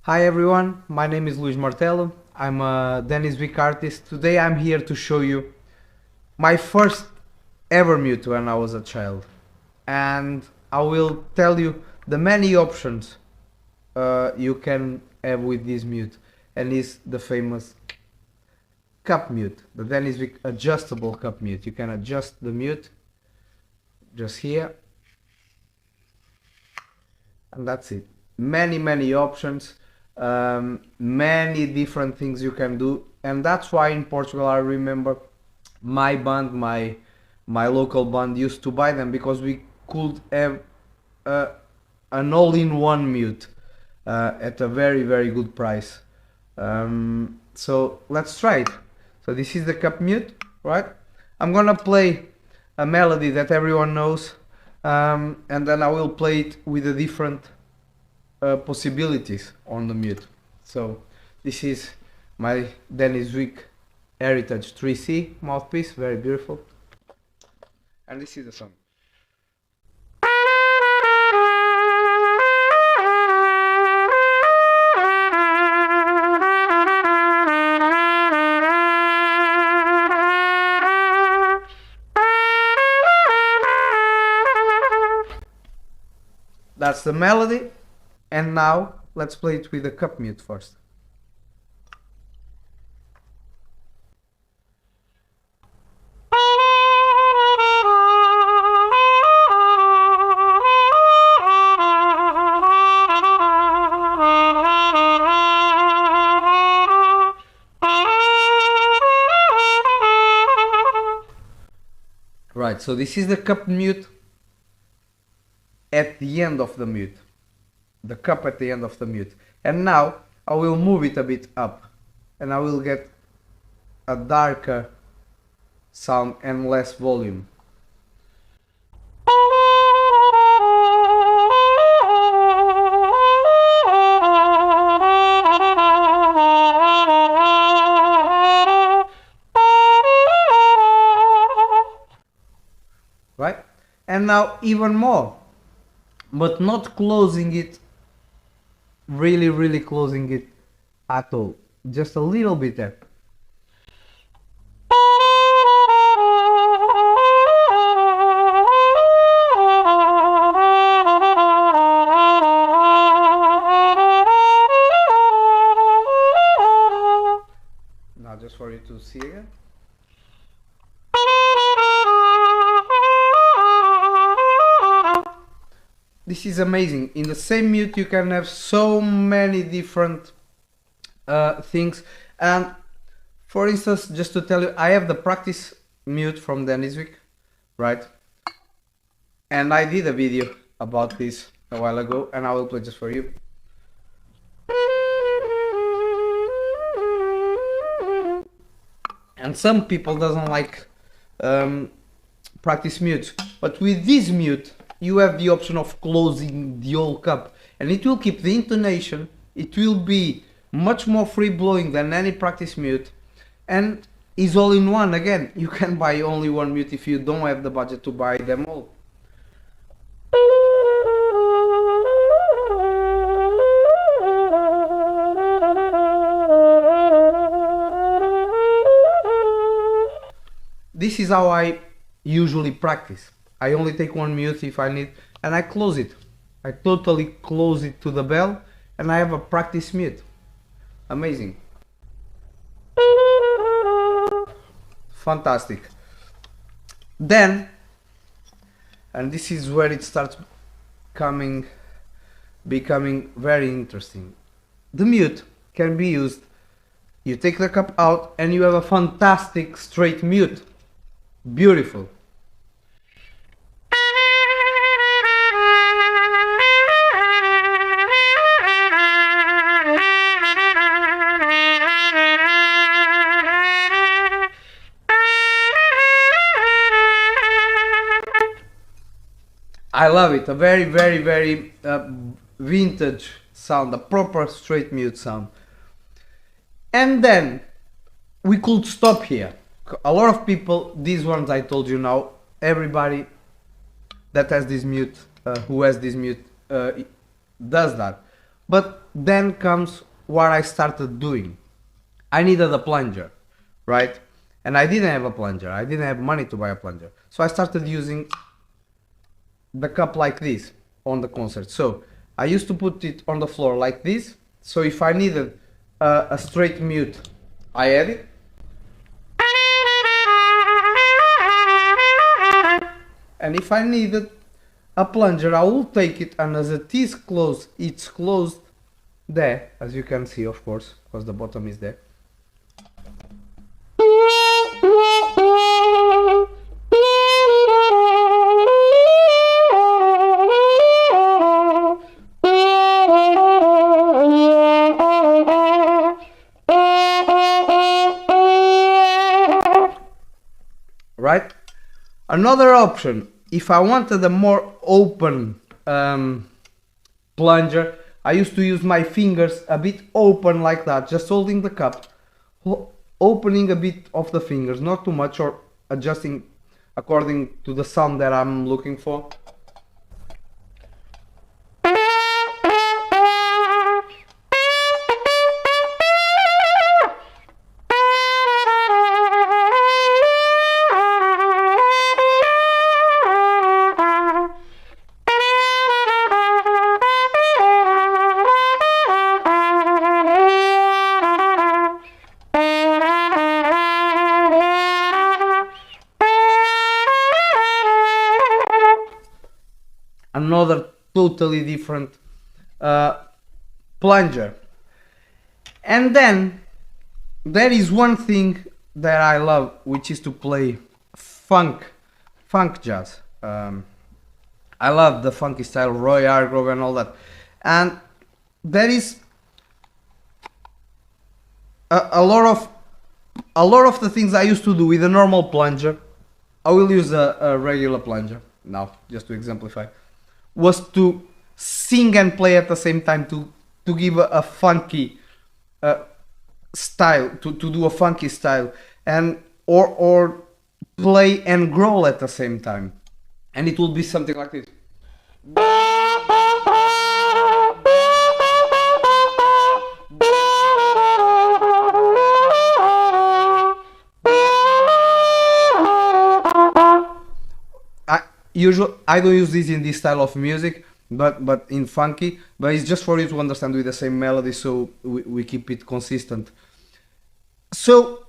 Hi everyone, my name is Martelo. I'm a Denis Wick artist. Today I'm here to show you my first ever mute when I was a child. And I will tell you the many options you can have with this mute. And it's the famous cup mute, the Denis Wick adjustable cup mute. You can adjust the mute just here. And that's it. Many options. Many different things you can do, and that's why in Portugal I remember my band, my local band used to buy them because we could have an all-in-one mute at a very good price. So let's try it. So this is the cup mute, right? I'm gonna play a melody that everyone knows, and then I will play it with a different possibilities on the mute. So this is my Denis Wick Heritage 3C mouthpiece, very beautiful. And this is the song. That's the melody. And now let's play it with the cup mute first. Right, so this is the cup mute at the end of the mute. The cup at the end of the mute. And now I will move it a bit up and I will get a darker sound and less volume. Right? And now even more, but not closing it really closing it at all, just a little bit there. Now just for you to see again. This is amazing. In the same mute you can have so many different things. And for instance, just to tell you, I have the practice mute from Denis Wick, right? And I did a video about this a while ago and I will play just for you. And some people doesn't like practice mute, but with this mute you have the option of closing the whole cup and it will keep the intonation. It will be much more free blowing than any practice mute and is all in one. Again, you can buy only one mute if you don't have the budget to buy them all. This is how I usually practice. I only take one mute if I need, and I close it. I totally close it to the bell, and I have a practice mute. Amazing. Fantastic. Then, and this is where it starts becoming very interesting. The mute can be used. You take the cup out, and you have a fantastic straight mute. Beautiful. I love it. A very vintage sound, a proper straight mute sound. And then we could stop here. A lot of people, these ones I told you now, everybody that has this mute, who has this mute, does that. But then comes what I started doing. I needed a plunger, right? And I didn't have a plunger. I didn't have money to buy a plunger. So I started using the cup like this on the concert. So I used to put it on the floor like this. So if I needed a straight mute, I had it. And if I needed a plunger, I will take it, and as it is closed, it's closed there, as you can see, of course, because the bottom is there. Right? Another option, if I wanted a more open plunger, I used to use my fingers a bit open like that, just holding the cup, opening a bit of the fingers, not too much, or adjusting according to the sound that I'm looking for. Another totally different plunger. And then there is one thing that I love, which is to play funk jazz. I love the funky style, Roy Hargrove and all that. And there is a lot of the things I used to do with a normal plunger. I will use a regular plunger now, just to exemplify. Was to sing and play at the same time, to give a funky style, to do a funky style, and or play and growl at the same time, and it will be something like this. I don't use this in this style of music, but in funky, but it's just for you to understand with the same melody, so we keep it consistent. So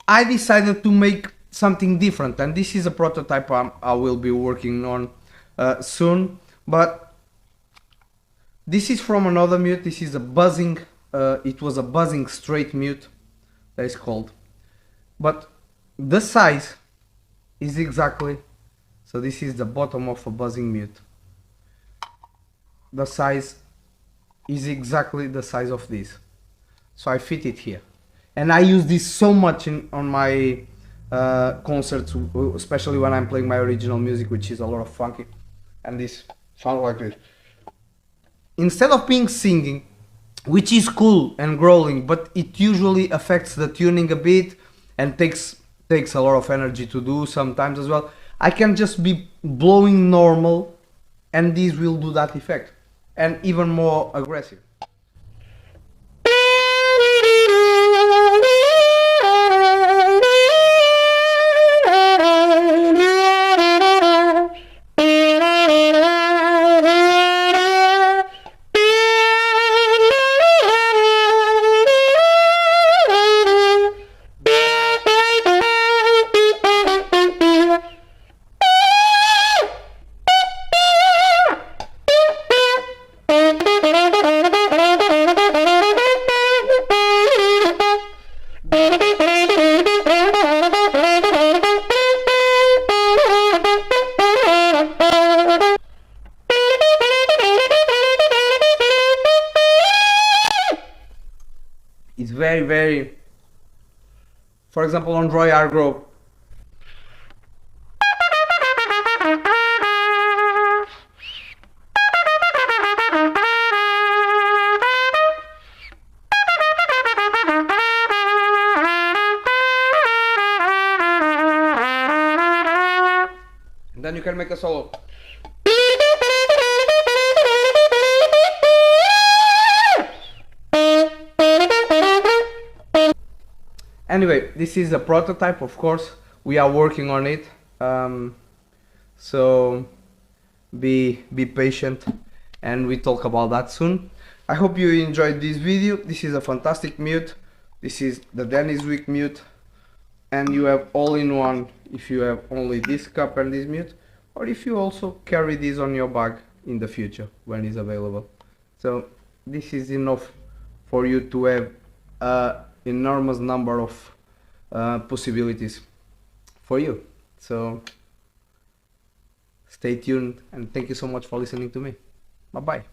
I decided to make something different, and this is a prototype I will be working on soon, but this is from another mute. This is a buzzing, it was a buzzing straight mute, that is called, but the size is exactly, so this is the bottom of a buzzing mute. The size is exactly the size of this. So I fit it here. And I use this so much on my concerts, especially when I'm playing my original music, which is a lot of funky. And this sounds like this. Instead of being singing, which is cool and growling, but it usually affects the tuning a bit and takes a lot of energy to do sometimes as well. I can just be blowing normal, and this will do that effect, and even more aggressive. It's very, for example, on Roy Hargrove. And then you can make a solo. Anyway, this is a prototype, of course. We are working on it. So be patient, and we talk about that soon. I hope you enjoyed this video. This is a fantastic mute. This is the Denis Wick mute, and you have all in one if you have only this cup and this mute, or if you also carry this on your bag in the future when it's available. So this is enough for you to have an enormous number of possibilities for you. So stay tuned, and thank you so much for listening to me. Bye bye.